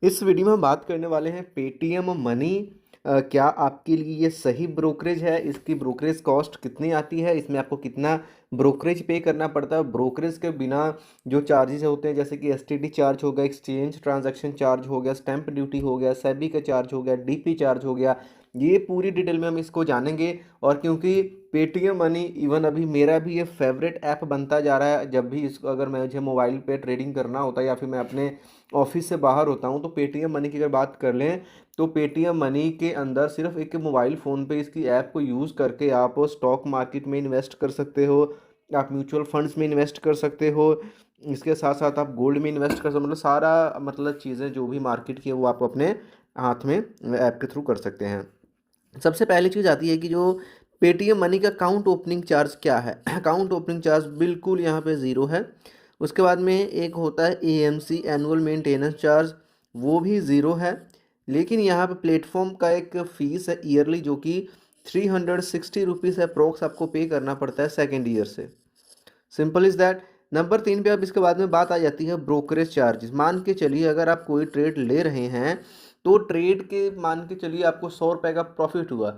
इस वीडियो में हम बात करने वाले हैं पेटीएम मनी। क्या आपके लिए ये सही ब्रोकरेज है? इसकी ब्रोकरेज कॉस्ट कितनी आती है? इसमें आपको कितना ब्रोकरेज पे करना पड़ता है? ब्रोकरेज के बिना जो चार्जेस होते हैं जैसे कि एसटीडी चार्ज हो गया, एक्सचेंज ट्रांजैक्शन चार्ज हो गया, स्टैंप ड्यूटी हो गया, सेबी का चार्ज हो गया, डीपी चार्ज हो गया, ये पूरी डिटेल में हम इसको जानेंगे। और क्योंकि पेटीएम मनी इवन अभी मेरा भी ये फेवरेट ऐप बनता जा रहा है, जब भी इसको अगर मुझे मोबाइल पे ट्रेडिंग करना होता है या फिर मैं अपने ऑफिस से बाहर होता हूँ तो पेटीएम मनी की अगर बात कर लें तो पेटीएम मनी के अंदर सिर्फ एक मोबाइल फ़ोन पे इसकी ऐप को यूज़ करके आप स्टॉक मार्केट में इन्वेस्ट कर सकते हो, आप म्यूचुअल फंड्स में इन्वेस्ट कर सकते हो, इसके साथ साथ आप गोल्ड में इन्वेस्ट कर सकते हो। मतलब सारा मतलब चीज़ें जो भी मार्केट की है वो आप अपने हाथ में ऐप के थ्रू कर सकते हैं। सबसे पहली चीज़ आती है कि जो पेटीएम मनी का अकाउंट ओपनिंग चार्ज क्या है। अकाउंट ओपनिंग चार्ज बिल्कुल यहाँ पे ज़ीरो है। उसके बाद में एक होता है एएमसी एनुअल मेंटेनेंस चार्ज, वो भी ज़ीरो है। लेकिन यहाँ पे प्लेटफॉर्म का एक फ़ीस है ईयरली जो कि 360 रुपीज़ अप्रोक्स आपको पे करना पड़ता है सेकेंड ईयर से। Simple is that. नंबर 3 पे अब इसके बाद में बात आ जाती है ब्रोकरेज चार्जेस। मान के चलिए अगर आप कोई ट्रेड ले रहे हैं तो ट्रेड के मान के चलिए आपको 100 रुपये का प्रॉफिट हुआ,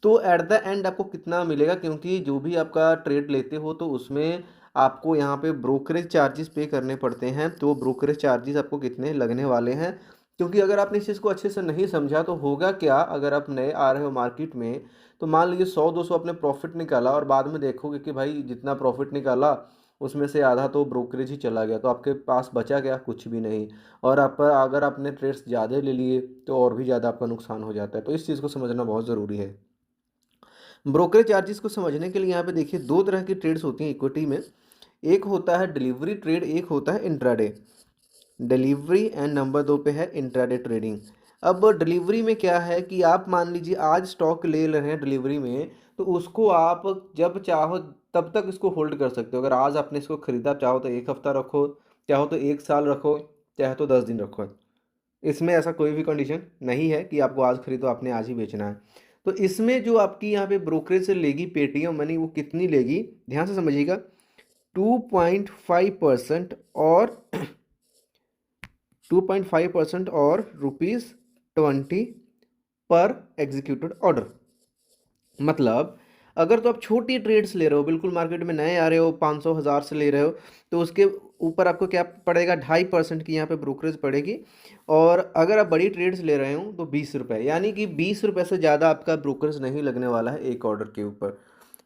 तो एट द एंड आपको कितना मिलेगा? क्योंकि जो भी आपका ट्रेड लेते हो तो उसमें आपको यहाँ पे ब्रोकरेज चार्जेस पे करने पड़ते हैं। तो ब्रोकरेज चार्जेस आपको कितने लगने वाले हैं? क्योंकि अगर आपने इस चीज़ को अच्छे से नहीं समझा तो होगा क्या, अगर आप नए आ रहे हो मार्केट में तो मान लीजिए 100-200 आपने प्रॉफिट निकाला और बाद में देखोगे कि भाई जितना प्रॉफिट निकाला उसमें से आधा तो ब्रोकरेज ही चला गया, तो आपके पास बचा क्या? कुछ भी नहीं। और आप अगर आपने ट्रेड्स ज़्यादा ले लिए तो और भी ज़्यादा आपका नुकसान हो जाता है। तो इस चीज़ को समझना बहुत ज़रूरी है। ब्रोकरेज चार्जेस को समझने के लिए यहाँ पे देखिए दो तरह की ट्रेड्स होती हैं इक्विटी में। एक होता है डिलीवरी ट्रेड, एक होता है इंट्राडे डिलीवरी, एंड नंबर 2 पे है इंट्राडे ट्रेडिंग। अब डिलीवरी में क्या है कि आप मान लीजिए आज स्टॉक ले रहे हैं डिलीवरी में, तो उसको आप जब चाहो तब तक इसको होल्ड कर सकते हो। अगर आज आपने इसको खरीदा, चाहो तो एक हफ्ता रखो, चाहो तो एक साल रखो, चाहे तो 10 दिन रखो। इसमें ऐसा कोई भी कंडीशन नहीं है कि आपको आज खरीदो आपने आज ही बेचना है। तो इसमें जो आपकी यहाँ पे ब्रोकरेज से लेगी पेटीएम मनी, वो कितनी लेगी ध्यान से समझिएगा, 2.5% और 2.5% और ₹20 पर एग्जीक्यूटेड ऑर्डर। मतलब अगर तो आप छोटी ट्रेड्स ले रहे हो, बिल्कुल मार्केट में नए आ रहे हो, 500 हज़ार से ले रहे हो, तो उसके ऊपर आपको क्या पड़ेगा? 2.5% की यहाँ पे ब्रोकरेज पड़ेगी। और अगर आप बड़ी ट्रेड्स ले रहे हो तो 20 रुपये, यानी कि 20 रुपये से ज़्यादा आपका ब्रोकरेज नहीं लगने वाला है एक ऑर्डर के ऊपर।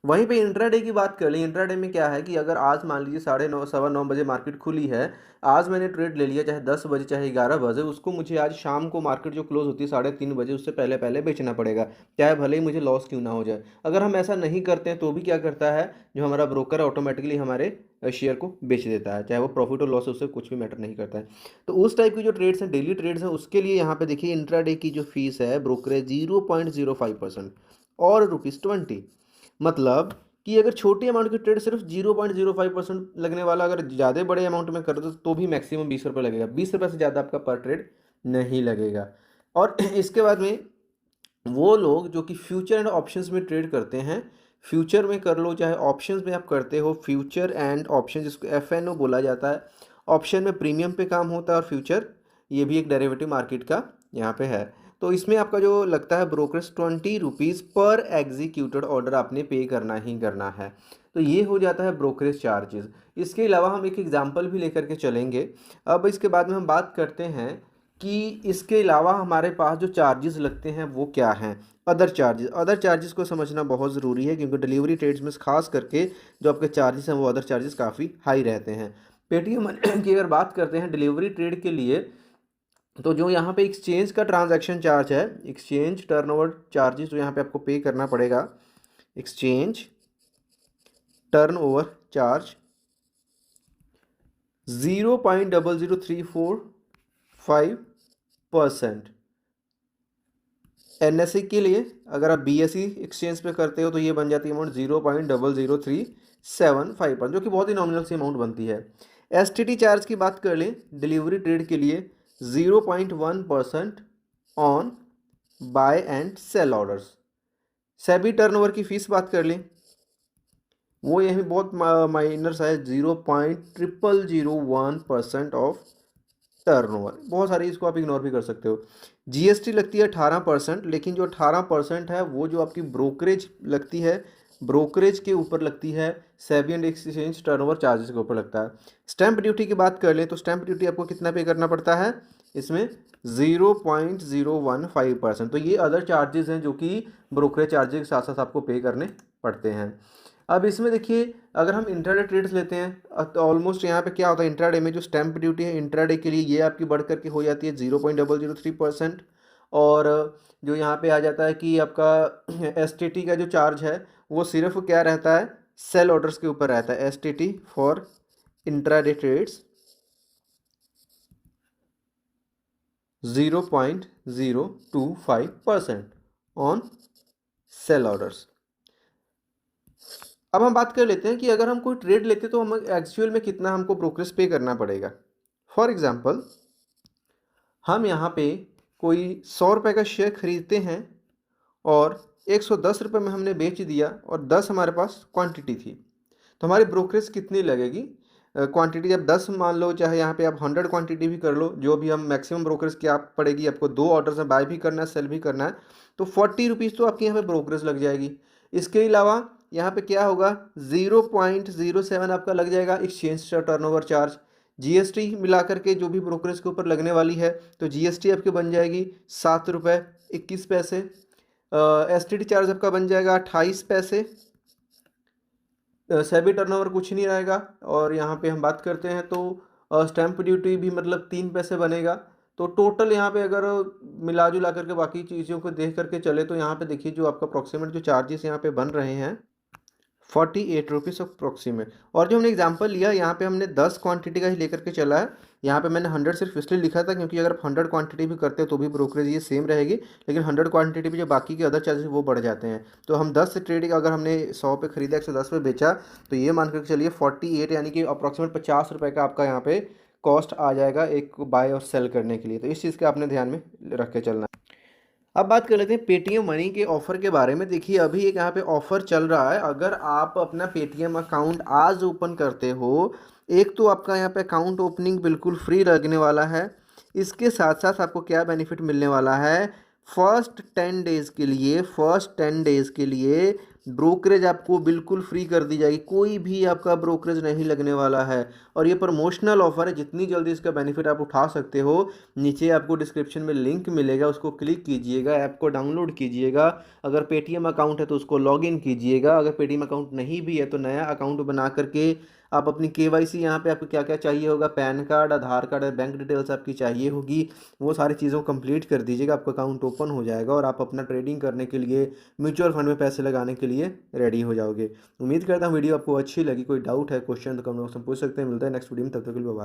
वहीं पे इंट्राडे की बात कर ली। इंट्राडे में क्या है कि अगर आज मान लीजिए 9:30 9:15 मार्केट खुली है, आज मैंने ट्रेड ले लिया, चाहे 10 बजे चाहे 11 बजे, उसको मुझे आज शाम को मार्केट जो क्लोज होती है 3:30 बजे, उससे पहले पहले बेचना पड़ेगा, चाहे भले ही मुझे लॉस क्यों ना हो जाए। अगर हम ऐसा नहीं करते हैं तो भी क्या करता है, जो हमारा ब्रोकर है ऑटोमेटिकली हमारे शेयर को बेच देता है, चाहे वो प्रॉफिट और लॉस, उससे कुछ भी मैटर नहीं करता है। तो उस टाइप की जो ट्रेड्स हैं, डेली ट्रेड्स हैं, उसके लिए यहाँ पे देखिए इंट्राडे की जो फीस है ब्रोकरेज 0.05% और ₹20। मतलब कि अगर छोटी अमाउंट की ट्रेड सिर्फ 0.05% लगने वाला, अगर ज़्यादा बड़े अमाउंट में कर दो तो भी मैक्सिमम 20 रुपये लगेगा। 20 रुपये से ज़्यादा आपका पर ट्रेड नहीं लगेगा। और इसके बाद में वो लोग जो कि फ्यूचर एंड ऑप्शंस में ट्रेड करते हैं, फ्यूचर में कर लो चाहे ऑप्शंस में आप करते हो, फ्यूचर एंड ऑप्शन जिसको एफएनओ बोला जाता है। ऑप्शन में प्रीमियम पे काम होता है और फ्यूचर ये भी एक डेरिवेटिव मार्केट का यहाँ पे है। तो इसमें आपका जो लगता है ब्रोकरेज 20 रुपीज़ पर एग्जीक्यूटेड ऑर्डर आपने पे करना ही करना है। तो ये हो जाता है ब्रोकरेज चार्जेस। इसके अलावा हम एक एग्जांपल भी लेकर के चलेंगे। अब इसके बाद में हम बात करते हैं कि इसके अलावा हमारे पास जो चार्जेस लगते हैं वो क्या हैं। अदर चार्जेस को समझना बहुत ज़रूरी है, क्योंकि डिलीवरी ट्रेड्स में खास करके जो आपके चार्जेस हैं वो अदर चार्जेस काफ़ी हाई रहते हैं। पेटीएम की अगर बात करते हैं डिलीवरी ट्रेड के लिए, तो जो यहाँ पे एक्सचेंज का ट्रांजैक्शन चार्ज है, एक्सचेंज टर्नओवर चार्जेस जो यहाँ पे आपको पे करना पड़ेगा, एक्सचेंज टर्नओवर चार्ज 0.00345%। एनएससी के लिए अगर आप बीएसई एक्सचेंज पे करते हो तो ये बन जाती है अमाउंट 0.00375%, जो कि बहुत ही नॉमिनल सी अमाउंट बनती है। एसटीटी चार्ज की बात कर लें डिलीवरी ट्रेड के लिए, 0.1% on buy and sell orders. SEBI turnover की फीस बात कर लें, वो यही बहुत माइनर सा है, 0.0001% ऑफ टर्नओवर, बहुत सारी, इसको आप इग्नोर भी कर सकते हो। जीएसटी लगती है 18%, लेकिन जो 18% है वो जो आपकी ब्रोकरेज लगती है, ब्रोकरेज के ऊपर लगती है, SEBI and exchange turnover charges के ऊपर लगता है। स्टैंप ड्यूटी की बात कर लें तो स्टैंप ड्यूटी आपको कितना पे करना पड़ता है इसमें, 0.015%। तो ये अदर चार्जेस हैं जो कि ब्रोकरेज चार्जेस के साथ साथ आपको पे करने पड़ते हैं। अब इसमें देखिए, अगर हम इंट्राडे ट्रेड्स लेते हैं तो ऑलमोस्ट यहाँ पे क्या होता है, इंट्राडे में जो स्टैंप ड्यूटी है इंट्राडे के लिए ये आपकी बढ़ करके हो जाती है 0.003%। और जो यहाँ पे आ जाता है कि आपका एसटीटी का जो चार्ज है वो सिर्फ क्या रहता है, सेल ऑर्डर्स के ऊपर रहता है। STT for intraday trades 0.025% on sell orders. अब हम बात कर लेते हैं कि अगर हम कोई ट्रेड लेते तो हम एक्चुअल में कितना हमको ब्रोकरेज पे करना पड़ेगा। फॉर एग्जांपल, हम यहाँ पे कोई 100 रुपये का शेयर खरीदते हैं और 110 रुपये में हमने बेच दिया और 10 हमारे पास क्वांटिटी थी, तो हमारी ब्रोकरेज कितनी लगेगी। क्वांटिटी जब 10 मान लो, चाहे यहाँ पे आप 100 क्वांटिटी भी कर लो, जो भी हम मैक्सिमम ब्रोकरेज क्या पड़ेगी आपको, 2 ऑर्डर्स में बाय भी करना है सेल भी करना है, तो 40 रुपीज़ तो आपकी यहाँ पे ब्रोकरेज लग जाएगी। इसके अलावा यहाँ पे क्या होगा, 0.07 आपका लग जाएगा एक्सचेंज टर्नओवर चार्ज। जीएसटी मिला करके जो भी ब्रोकरेज के ऊपर लगने वाली है, तो जीएसटी आपकी बन जाएगी 7 रुपये 21 पैसे। एसटीडी चार्ज आपका बन जाएगा 28 पैसे। सेबी टर्नओवर कुछ नहीं रहेगा। और यहाँ पे हम बात करते हैं तो स्टैंप ड्यूटी भी मतलब 3 पैसे बनेगा। तो टोटल यहाँ पे अगर मिला जुला करके बाकी चीज़ों को देख करके चले तो यहाँ पे देखिए जो आपका अप्रॉक्सीमेट जो चार्जेस यहाँ पे बन रहे हैं 48 रुपीज़ अप्रॉक्सीमेट। और जो हमने एग्जांपल लिया यहाँ पे हमने 10 क्वांटिटी का ही लेकर के चला है। यहाँ पे मैंने 100 सिर्फ इसलिए लिखा था क्योंकि अगर आप 100 क्वांटिटी भी करते हैं तो भी ब्रोकरेज ये सेम रहेगी, लेकिन 100 क्वांटिटी पे जो बाकी के अदर चार्जेस वो बढ़ जाते हैं। तो हम 10 से ट्रेडिंग, अगर हमने 100 पे खरीदा 110 पे बेचा, तो ये मान करके चलिए 48 यानी कि अप्रॉक्सीमेट 50 रुपये का आपका यहाँ पे कॉस्ट आ जाएगा एक बाय और सेल करने के लिए। तो इस चीज़ का आपने ध्यान में रख के चलना। अब बात कर लेते हैं पेटीएम मनी के ऑफ़र के बारे में। देखिए अभी एक यहाँ पे ऑफ़र चल रहा है, अगर आप अपना पेटीएम अकाउंट आज ओपन करते हो, एक तो आपका यहाँ पे अकाउंट ओपनिंग बिल्कुल फ्री लगने वाला है। इसके साथ साथ आपको क्या बेनिफिट मिलने वाला है, फर्स्ट 10 डेज़ के लिए ब्रोकरेज आपको बिल्कुल फ्री कर दी जाएगी, कोई भी आपका ब्रोकरेज नहीं लगने वाला है। और ये प्रमोशनल ऑफर है, जितनी जल्दी इसका बेनिफिट आप उठा सकते हो, नीचे आपको डिस्क्रिप्शन में लिंक मिलेगा, उसको क्लिक कीजिएगा, ऐप को डाउनलोड कीजिएगा। अगर पेटीएम अकाउंट है तो उसको लॉगिन कीजिएगा, अगर पेटीएम अकाउंट नहीं भी है तो नया अकाउंट बना करके आप अपनी केवाईसी, यहाँ पे आपको क्या क्या चाहिए होगा, पैन कार्ड, आधार कार्ड और बैंक डिटेल्स आपकी चाहिए होगी, वो सारी चीज़ों को कंप्लीट कर दीजिएगा, आपका अकाउंट ओपन हो जाएगा और आप अपना ट्रेडिंग करने के लिए, म्यूचुअल फंड में पैसे लगाने के लिए रेडी हो जाओगे। उम्मीद करता हूँ वीडियो आपको अच्छी लगी। कोई डाउट है, क्वेश्चन तो कमेंट बॉक्स में पूछ सकते हैं। मिलता है नेक्स्ट वीडियो में, तब तक के लिए बाय।